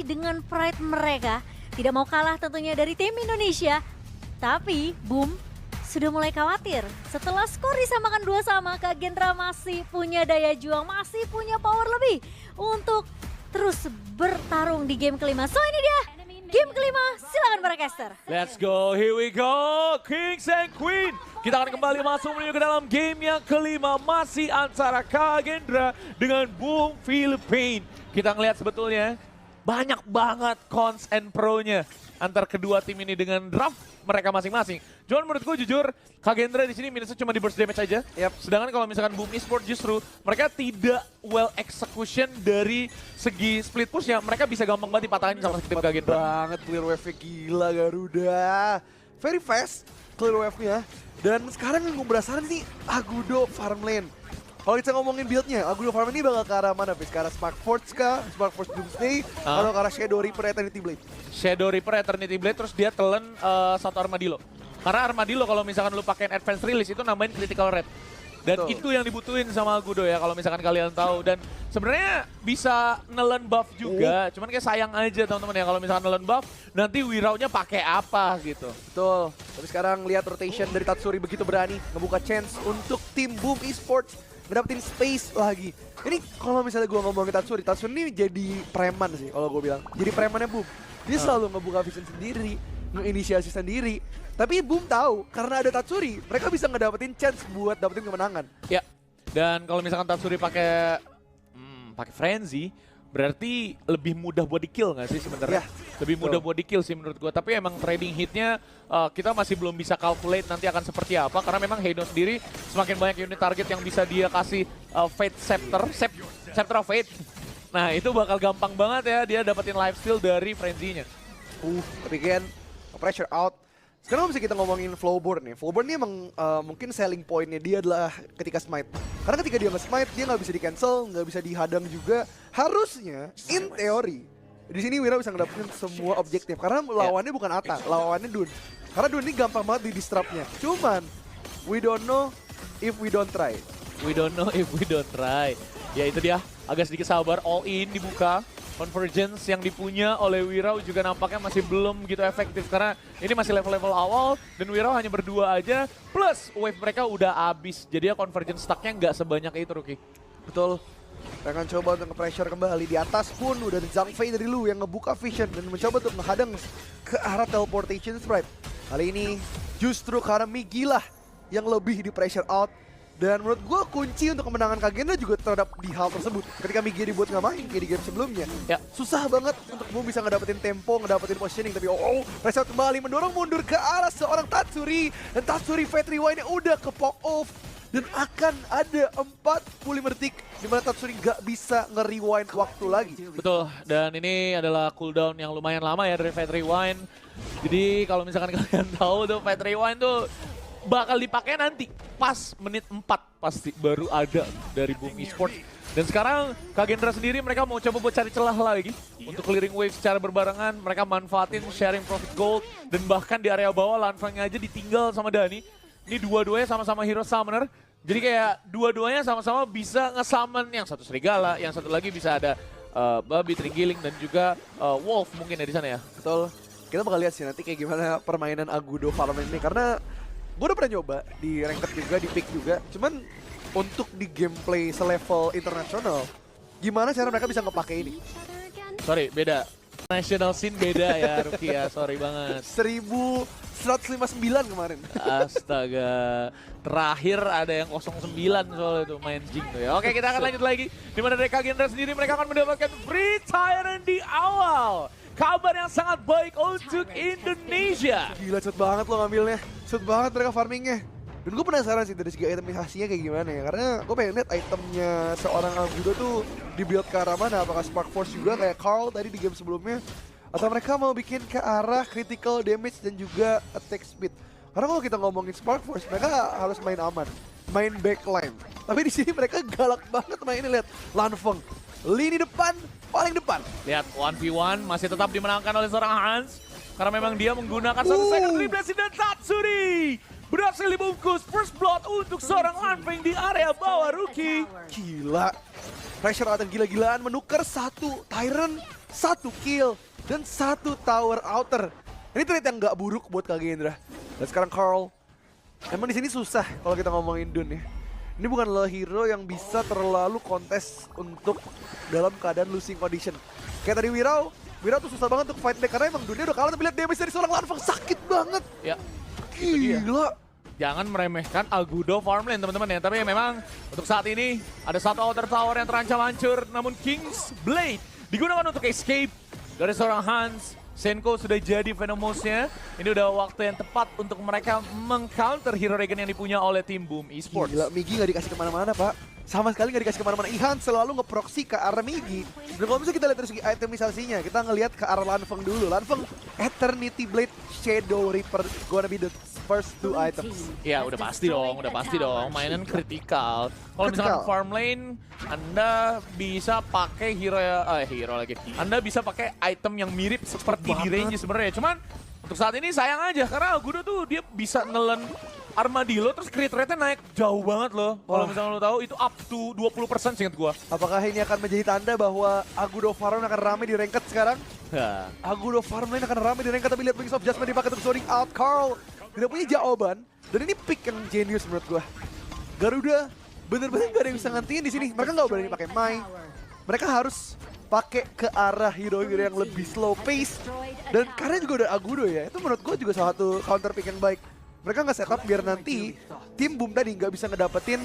dengan pride mereka. Tidak mau kalah tentunya dari tim Indonesia. Tapi Boom sudah mulai khawatir. Setelah skor disamakan 2-2, Kak Gendra masih punya daya juang, masih punya power lebih untuk terus bertarung di game kelima. So ini dia game kelima, silakan para caster. Let's go, here we go, Kings and Queen. Kita akan kembali masuk menuju ke dalam game yang kelima, masih antara Kak Gendra dengan Boom Philippines. Kita ngelihat sebetulnya banyak banget cons and pro-nya antar kedua tim ini dengan draft mereka masing-masing. Cuman menurut gue jujur, Kak Gendra di sini minusnya cuma di burst damage aja. Sedangkan kalau misalkan Boom Esports justru mereka tidak well execution dari segi split push-nya. Mereka bisa gampang banget dipatahin sama tim Kak Gendra. Banget clear wave-nya, gila Garuda. Very fast clear wave-nya. Dan sekarang yang gue berasakan sih Agudo farm lane. Kalau kita ngomongin build-nya, Agudo farm ini bakal ke arah mana, Fis? Ke arah Spark Force kah? Spark Force Doomsday? Atau ke arah Shadow Reaper Eternity Blade? Shadow Reaper Eternity Blade, terus dia telan satu Armadillo. Karena Armadillo kalau misalkan lu pakai Advance Release itu nambahin critical rate. Dan Betul. itu yang dibutuhin sama Agudo ya kalau misalkan kalian tahu. Dan sebenarnya bisa nelen buff juga, cuman kayak sayang aja teman-teman ya kalau misalkan nelen buff nanti Wirau-nya pakai apa gitu. Betul. Tapi sekarang lihat rotation dari Tatsuri begitu berani ngebuka chance untuk tim Boom Esports ngedapetin space lagi. Ini kalau misalnya gue ngomongin Tatsuri, Tatsuri ini jadi preman sih kalau gue bilang. Jadi premannya Boom. Dia selalu ngebuka vision sendiri, nginisiasi sendiri. Tapi Boom tahu karena ada Tatsuri, mereka bisa ngedapetin chance buat dapetin kemenangan. Ya. Dan kalau misalkan Tatsuri pakai Frenzy, berarti lebih mudah buat di-kill nggak sih sebenarnya? Ya, Lebih mudah buat di-kill sih menurut gua. Tapi emang trading hitnya kita masih belum bisa calculate nanti akan seperti apa. Karena memang Heido sendiri semakin banyak unit target yang bisa dia kasih Fate Scepter of Fate. Nah itu bakal gampang banget ya dia dapetin lifesteal dari Frenzy-nya. Tapi kan pressure out. Sekarang bisa kita ngomongin Flowborn nih. Flowborn ini emang mungkin selling point-nya dia adalah ketika smite. Karena ketika dia nge-smite, dia nggak bisa di-cancel, nggak bisa dihadang juga. Harusnya, in teori, di sini Wira bisa ngedapetin semua objektif. Karena lawannya bukan Ata, lawannya Dun. Karena Dun ini gampang banget di-disrupt-nya. Cuman, we don't know if we don't try. We don't know if we don't try. Ya itu dia, agak sedikit sabar, all in dibuka. Convergence yang dipunya oleh Wirau juga nampaknya masih belum gitu efektif. Karena ini masih level-level awal dan Wirau hanya berdua aja. Plus wave mereka udah habis. Jadi ya convergence stacknya nggak sebanyak itu Ruki. Betul. Mereka coba untuk nge-pressure kembali di atas pun udah ada Zhang Fei dari Lu yang ngebuka vision dan mencoba untuk menghadang ke arah teleportation sprite. Kali ini justru karena Migi lah yang lebih di pressure out. Dan menurut gue kunci untuk kemenangan Kak Gendra juga terhadap di hal tersebut. Ketika Migi dibuat nggak main kayak di game sebelumnya. Ya. Susah banget untuk Boom bisa ngedapetin tempo, ngedapetin positioning. Tapi pressure out kembali mendorong mundur ke arah seorang Tatsuri. Dan Tatsuri Fate Rewind-nya udah ke pop off. Dan akan ada 45 detik dimana Tatsuri nggak bisa nge-rewind waktu lagi. Betul, dan ini adalah cooldown yang lumayan lama ya dari Fate Rewind. Jadi kalau misalkan kalian tahu tuh Fate Rewind tuh bakal dipakai nanti pas menit 4 pasti baru ada dari Boom Esports. Dan sekarang Kak Gendra sendiri mereka mau coba buat cari celah lagi untuk clearing wave secara berbarengan. Mereka manfaatin sharing profit gold dan bahkan di area bawah Lanfang aja ditinggal sama Dani. Ini dua-duanya sama-sama hero summoner. Jadi kayak dua-duanya sama-sama bisa nge-summon, yang satu serigala, yang satu lagi bisa ada babi, Tringgiling dan juga wolf mungkin ya di sana ya. Betul. Kita bakal lihat sih nanti kayak gimana permainan Agudo Farm ini. Karena gue udah pernah nyoba di ranked juga, di pick juga. Cuman untuk di gameplay selevel internasional, gimana cara mereka bisa ngepake ini? Sorry, beda. National scene beda ya Ruki ya, sorry banget. 1159 kemarin. Astaga, terakhir ada yang 09 soal itu main Jing tuh ya. Oke, kita akan lanjut lagi. Dimana dari Kak Gendra sendiri mereka akan mendapatkan free Tyrant di awal. Kabar yang sangat baik untuk Indonesia. Gila, cepet banget lo ngambilnya. Cepet banget mereka farmingnya. Dan gue penasaran sih dari segi itemisasinya kayak gimana ya. Karena gue pengen lihat itemnya seorang Agudo tuh di-build ke arah mana. Apakah Spark Force juga kayak Carl tadi di game sebelumnya. Atau mereka mau bikin ke arah critical damage dan juga attack speed. Karena kalau kita ngomongin Spark Force, mereka harus main aman. Main backline. Tapi di sini mereka galak banget mainnya, lihat. Lanfeng, lini depan, paling depan. Lihat, 1v1 masih tetap dimenangkan oleh seorang Hans. Karena memang dia menggunakan satu second replace dan Tatsuri berhasil dibungkus first blood untuk seorang Lanfeng di area bawah Ruki. Gila. Pressure out yang gila-gilaan menukar satu Tyrant 1 kill, dan 1 tower outer. Ini trade yang nggak buruk buat Kagendra. Dan sekarang Carl, emang di sini susah kalau kita ngomongin Dun ya. Ini bukanlah hero yang bisa terlalu kontes untuk dalam keadaan losing condition. Kayak tadi Wirau tuh susah banget untuk fight back karena emang Dunnya udah kalah, tapi lihat damage dari seorang Lanfang sakit banget. Ya, itu dia. Gila. Jangan meremehkan Agudo farmlane teman-teman ya. Tapi memang untuk saat ini ada satu outer tower yang terancam hancur. Namun King's Blade digunakan untuk escape dari seorang Hans. Senko sudah jadi Venomous-nya. Ini udah waktu yang tepat untuk mereka meng-counter Hero Regen yang dipunya oleh tim Boom Esports. Gila, Migi nggak dikasih kemana-mana, Pak. Sama sekali nggak dikasih kemana-mana. Ihan selalu ngeproksi ke arah Migi. Dan kalau misalnya kita lihat dari segi itemisasinya, kita ngelihat ke arah Lanfeng dulu. Lanfeng Eternity Blade Shadow Reaper gonna be the first 2 items. Ya udah pasti dong. Mainan kritikal. Kalau misalkan farm lane, Anda bisa pakai hero lagi. Anda bisa pakai item yang mirip seperti di range sebenarnya. Cuman untuk saat ini sayang aja karena Agudo tuh dia bisa nelen Armadillo terus crit rate-nya naik jauh banget loh. Kalau misalnya lo tahu itu up to 20% seingat gua. Apakah ini akan menjadi tanda bahwa Agudo Farm akan rame di ranked sekarang? Ya. Agudo Farm lane akan rame di ranked, tapi lihat Wings of Judgment dipakai untuk zoning out. Carl tidak punya jawaban, dan ini pick yang genius menurut gua. Garuda bener-bener gak ada yang bisa ngantiin di sini. Mereka nggak berani pakai Mai. Mereka harus pakai ke arah hero-hero yang lebih slow pace. Dan karena juga udah Agudo ya, itu menurut gua juga salah satu counter pick yang baik. Mereka nggak setup biar nanti tim Boom tadi nggak bisa ngedapetin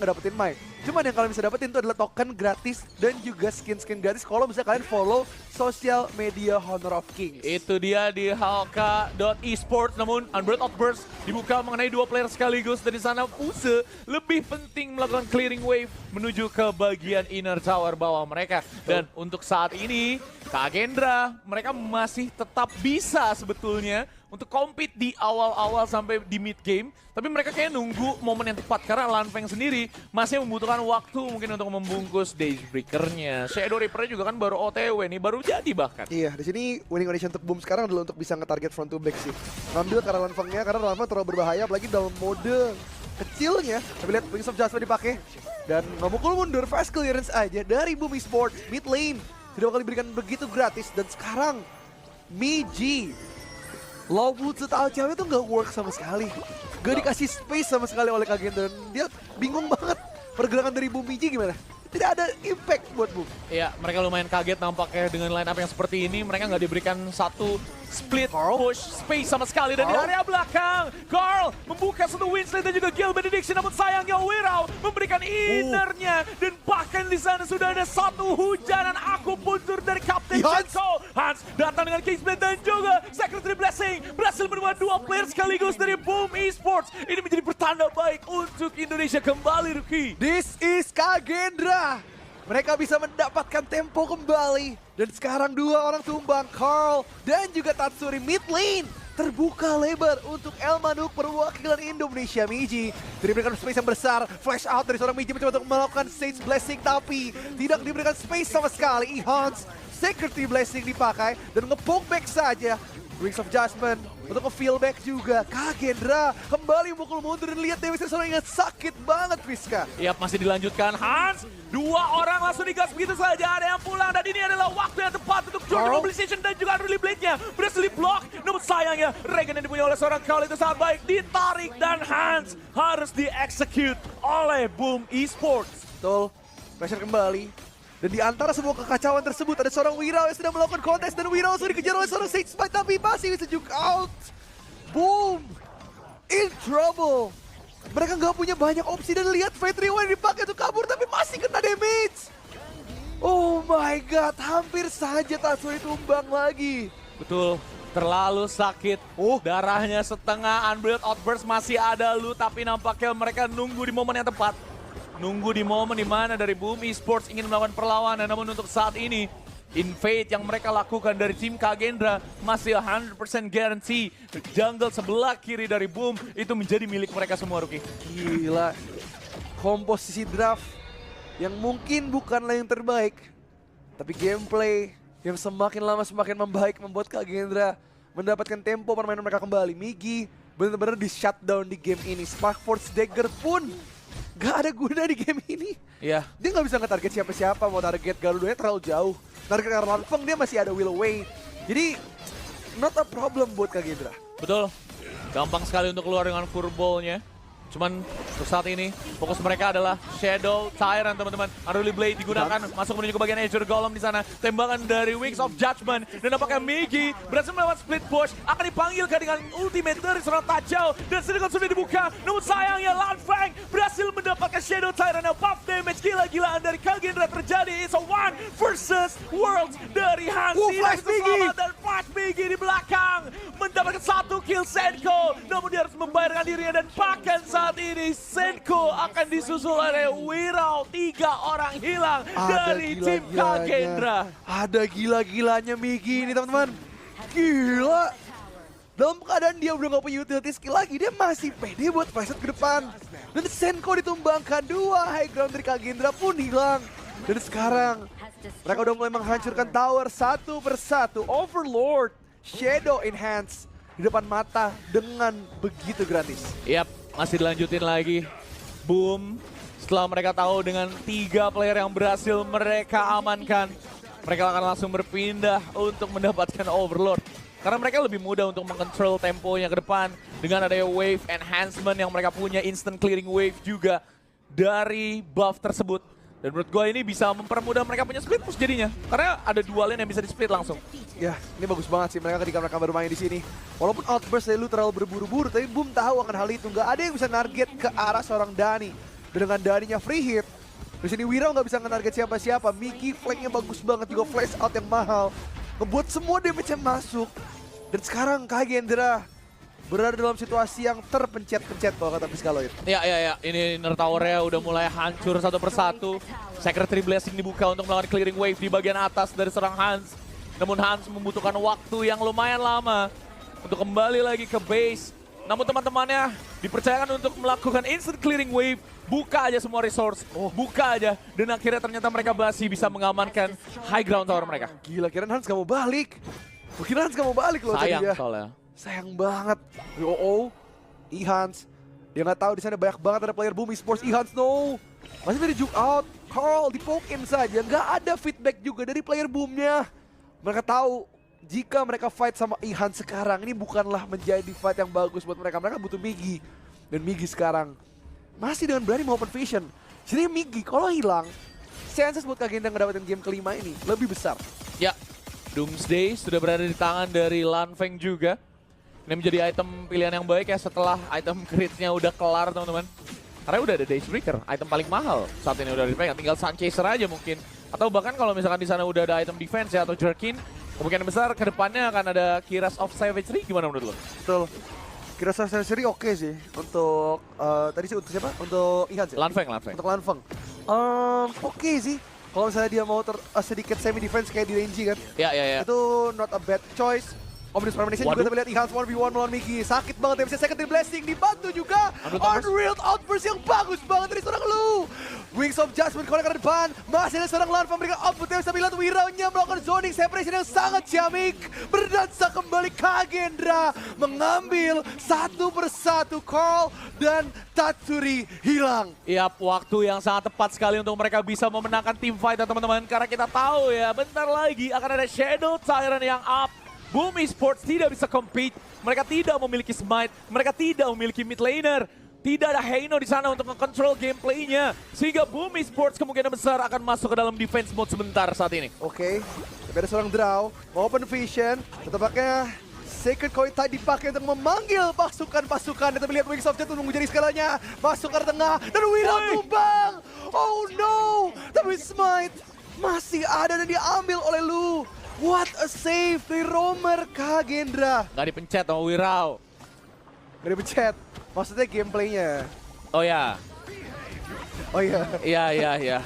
ngedapetin Mai. Cuman yang kalian bisa dapetin itu adalah token gratis dan juga skin-skin gratis kalau misalnya kalian follow sosial media Honor of Kings. Itu dia di HLK.esports, namun Unbreathed Outburst dibuka mengenai 2 player sekaligus. Dan di sana Puse lebih penting melakukan clearing wave menuju ke bagian inner tower bawah mereka. Dan untuk saat ini Kagendra mereka masih tetap bisa sebetulnya untuk compete di awal-awal sampai di mid game. Tapi mereka kayak nunggu momen yang tepat karena Lanfeng sendiri masih membutuhkan waktu mungkin untuk membungkus Dagebreaker-nya. Shadow Reaper-nya juga kan baru OTW nih, baru jadi bahkan. Iya, di sini winning condition untuk Boom sekarang adalah untuk bisa nge-target front to back sih. Ngambil karena Lanfeng-nya, karena Lanfeng terlalu berbahaya apalagi dalam mode kecilnya. Tapi lihat Wings of Judgment dipakai dan memukul mundur, fast clearance aja dari Boom Esports mid lane. Tidak bakal diberikan begitu gratis, dan sekarang Migi low boot setahun cewek itu nggak work sama sekali. Gak dikasih space sama sekali oleh Kagendra. Dia bingung banget pergerakan dari Boom Migi gimana. Tidak ada impact buat Boom. Iya, mereka lumayan kaget nampaknya dengan line up yang seperti ini. Mereka nggak diberikan satu split push space sama sekali. Dan di area belakang, Carl membuka satu Winslet dan juga Gale Benediction. Namun sayangnya Wirau memberikan innernya. Dan bahkan di sana sudah ada satu hujanan aku puntur dari Captain Senko. Hans datang dengan King's Blade dan juga Secretary Blessing. Berhasil menemukan 2 player sekaligus dari Boom Esports. Ini menjadi pertanda baik untuk Indonesia kembali, Ruki. This is Kagendra. Mereka bisa mendapatkan tempo kembali. Dan sekarang 2 orang tumbang, Carl dan juga Tatsuri mid lane. Terbuka lebar untuk Elmanuk perwakilan Indonesia. Migi diberikan space yang besar. Flash out dari seorang Migi mencoba untuk melakukan Sage Blessing, tapi tidak diberikan space sama sekali. Ihans Security Blessing dipakai dan nge-poke back saja. Wings of Judgment untuk nge-feel back juga. Kagendra kembali memukul mundur dan lihat Dewi seorang yang sakit banget, Fiska. Iya, masih dilanjutkan. Hans, 2 orang langsung digas begitu saja. Ada yang pulang dan ini adalah waktu yang tepat untuk Jordan Mobilization dan juga Unruly Blade-nya. Berhasil di-block, namun sayangnya Regen yang dipunya oleh seorang Carl itu sangat baik. Ditarik dan Hans harus di-execute oleh Boom Esports. Betul, pressure kembali. Dan di antara semua kekacauan tersebut ada seorang Wirau yang sedang melakukan kontes dan Wirau sudah dikejar oleh seorang Sage Smite tapi masih bisa juke out. Boom! In trouble. Mereka nggak punya banyak opsi dan lihat Fate Rewind dipakai untuk kabur tapi masih kena damage. Oh my god, hampir saja Tatsuri tumbang lagi. Betul, terlalu sakit. Darahnya setengah. Unbreathed Outburst masih ada lu, tapi nampaknya mereka nunggu di momen yang tepat. Nunggu di momen dimana dari Boom Esports ingin melakukan perlawanan. Namun untuk saat ini, invade yang mereka lakukan dari tim Kagendra masih 100% guarantee. Jungle sebelah kiri dari Boom itu menjadi milik mereka semua, Ruki. Gila, komposisi draft yang mungkin bukanlah yang terbaik. Tapi gameplay yang semakin lama semakin membaik membuat Kagendra mendapatkan tempo permainan mereka kembali. Migi benar-benar di shutdown di game ini. Sparkforce Dagger pun gak ada guna di game ini. Iya. Dia nggak bisa nge-target siapa-siapa, mau target Garuda terlalu jauh. Target Lanfeng dia masih ada Will Wade. Jadi, not a problem buat Kagendra. Betul. Gampang sekali untuk keluar dengan furball-nya. Cuman untuk saat ini fokus mereka adalah Shadow Tyrant teman-teman. Unruly Blade digunakan masuk menuju ke bagian Azure Golem di sana. Tembakan dari Wings of Judgment dan nampaknya Migi berhasil melewat split push. Akan dipanggilkan dengan ultimate dari seorang Tajau dan sedikit sudah dibuka. Namun sayangnya Lanfeng berhasil mendapatkan Shadow Tyrant yang buff damage gila-gilaan dari Kagendra terjadi. It's a one versus world dari Hansi dan Flash Migi di belakang mendapatkan 1 kill Senko. Namun dia harus membayarkan dirinya dan bahkan saat ini Senko akan disusul oleh Wirau. 3 orang hilang dari tim Kagendra. Ada gila-gilanya Migi ini teman-teman. Gila. Dalam keadaan dia udah gak punya utility skill lagi, dia masih pede buat flashshot ke depan. Dan Senko ditumbangkan, 2 high ground dari Kagendra pun hilang. Dan sekarang mereka udah mulai menghancurkan tower satu persatu. Overlord, Shadow Enhance di depan mata dengan begitu gratis. Yap, masih dilanjutin lagi. Boom. Setelah mereka tahu dengan 3 player yang berhasil mereka amankan, mereka akan langsung berpindah untuk mendapatkan Overlord. Karena mereka lebih mudah untuk mengontrol temponya ke depan. Dengan adanya wave enhancement yang mereka punya, instant clearing wave juga dari buff tersebut. Dan menurut gue ini bisa mempermudah mereka punya split push jadinya. Karena ada 2 lane yang bisa di split langsung. Ya, ini bagus banget sih mereka ketika mereka bermain di sini. Walaupun outburst dari lu terlalu berburu-buru, tapi Boom tahu akan hal itu. Nggak ada yang bisa target ke arah seorang Dani. Dan dengan Daninya free hit, di sini Wirau nggak bisa nge-target siapa-siapa. Migi flanknya bagus banget, juga flash out yang mahal. Ngebuat semua damage-nya masuk. Dan sekarang Kagendra berada dalam situasi yang terpencet-pencet kalau kata Fiskaloid. Ya. Ini Inner Tower-nya udah mulai hancur satu persatu. Secretary Blessing dibuka untuk melakukan clearing wave di bagian atas dari serang Hans. Namun Hans membutuhkan waktu yang lumayan lama untuk kembali lagi ke base. Namun teman-temannya dipercayakan untuk melakukan instant clearing wave. Buka aja semua resource, buka aja. Dan akhirnya ternyata mereka masih bisa mengamankan high ground tower mereka. Gila, kirain Hans gak mau balik. Kirain Hans gak mau balik loh tadi Sayang ya. soalnya. Sayang banget. Ihans. Dia nggak tahu di sana banyak banget ada player Boom Esports. Ihans no. Masih dari juke out. Carl dipoke-in saja. Nggak ada feedback juga dari player Boomnya. Mereka tahu jika mereka fight sama Ihans sekarang, ini bukanlah menjadi fight yang bagus buat mereka. Mereka butuh Migi. Dan Migi sekarang masih dengan berani mau open vision. Jadi Migi kalau hilang, chances buat Kagendra ngedapetin game kelima ini lebih besar. Ya, Doomsday sudah berada di tangan dari Lanfeng juga. Ini menjadi item pilihan yang baik ya setelah item crit-nya udah kelar teman-teman. Karena udah ada Dacebreaker, item paling mahal saat ini udah dipegang. Tinggal Sunchaser aja mungkin. Atau bahkan kalau misalkan di sana udah ada item defense ya atau Jerkin, kemungkinan besar kedepannya akan ada Kiras of Savagery. Gimana menurut lo? Betul. Kiras of Savagery oke sih untuk tadi sih untuk siapa? Untuk Ihans ya? Lanfeng. Untuk Lanfeng. Oke sih. Kalau misalnya dia mau sedikit semi defense kayak di Renji kan. Ya. Itu not a bad choice. Ominous Premonition juga kita lihat Ihans 1v1 melawan Migi. Sakit banget ya, bisa secondary blessing. Dibantu juga Unreal Outburst yang bagus banget dari seorang Lu. Wings of Judgment kolek ke depan. Masih ada seorang Lanfeng memberikan output yang bisa lihat Wirau-nya melakukan zoning separation yang sangat ciamik. Berdansa kembali Kagendra. Mengambil satu persatu Carl dan Tatsuri hilang. Yap, waktu yang sangat tepat sekali untuk mereka bisa memenangkan team fight ya teman-teman. Karena kita tahu ya, bentar lagi akan ada Shadow Tyrant yang up. Boom Esports tidak bisa compete, mereka tidak memiliki smite, mereka tidak memiliki mid laner. Tidak ada Heino di sana untuk mengontrol gameplaynya. Sehingga Boom Esports kemungkinan besar akan masuk ke dalam defense mode sebentar saat ini. Oke, tapi ada seorang draw, mau open vision, tetapnya Sacred Coin tadi dipakai untuk memanggil pasukan-pasukan. Dan terlihat Wings of Death menunggu jadi skalanya, masuk ke tengah, dan Wirau tumbang. Oh no, tapi smite masih ada dan diambil oleh Lu. What a save dari Romer Kagendra. Nggak dipencet sama Wirau. Nggak dipencet, maksudnya gameplaynya. Oh ya. Oh iya. Iya.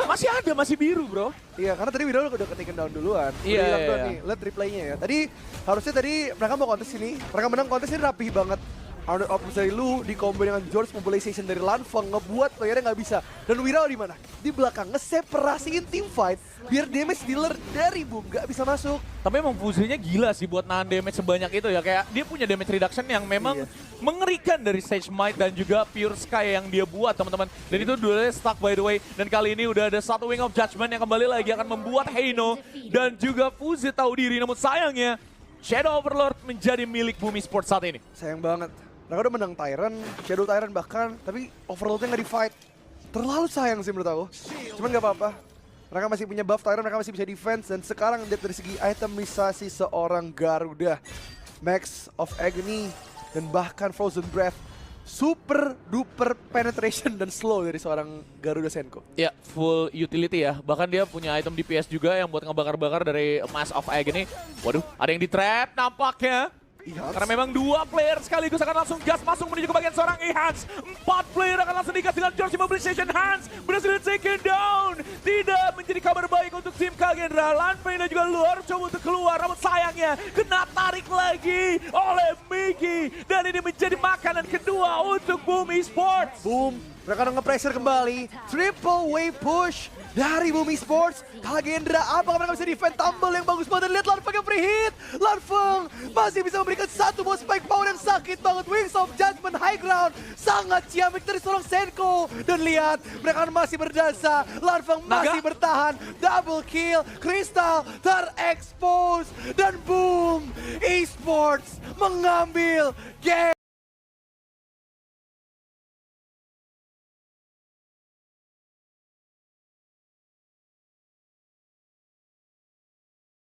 Masih ada, masih biru bro. Iya, karena tadi Wirau udah ketaken down duluan. Iya. Nih, lihat replaynya ya. Tadi harusnya mereka mau kontes ini. Mereka menang kontes ini rapih banget. Arnold Opus dari Lu di combo dengan George mobilization dari Lanfeng ngebuat playernya nggak bisa. Dan Wirao di mana? Di belakang ngeseparasiin team fight biar damage dealer dari Boom nggak bisa masuk. Tapi emang fusinya gila sih buat nahan damage sebanyak itu ya. Kayak dia punya damage reduction yang memang mengerikan dari Sage Might dan juga Pure Sky yang dia buat teman-teman. Dan itu dua stuck by the way. Dan kali ini udah ada satu Wing of Judgment yang kembali lagi akan membuat Heino dan juga Fuzi tahu diri. Namun sayangnya Shadow Overlord menjadi milik Boom Esports saat ini. Sayang banget. Mereka udah menang Tyrant, Shadow Tyrant bahkan, tapi Overlordnya nggak di-fight. Terlalu sayang sih menurut aku. Cuman nggak apa-apa. Mereka masih punya buff Tyrant, mereka masih bisa defense. Dan sekarang lihat dari segi itemisasi seorang Garuda. Max of Agony dan bahkan Frozen Breath. Super duper penetration dan slow dari seorang Garuda Senko. Ya, full utility ya. Bahkan dia punya item DPS juga yang buat ngebakar-bakar dari Mass of Agony. Waduh, ada yang di-trap nampaknya. Karena memang dua player sekaligus akan langsung gas masuk menuju ke bagian seorang Hans. 4 player akan langsung digas dengan George Mobilization. Hans berhasil taken down. Tidak menjadi kabar baik untuk tim Kagendra. Lanfeng dan juga Luar coba untuk keluar. Namun sayangnya kena tarik lagi oleh Migi. Dan ini menjadi makanan kedua untuk Boom Esports. Boom, mereka udah nge-pressure kembali. Triple wave push dari Boom Esports. Kagendra, apakah mereka bisa defend tumble yang bagus banget? Lihat Lanfeng yang free hit. Lanfeng masih bisa memberikan satu buah spike power yang sakit banget. Wings of Judgment high ground. Sangat ciamik dari seorang Senko. Dan lihat, mereka masih berdasa. Lanfeng masih bertahan. Double kill. Crystal terexpose. Dan Boom Esports mengambil game.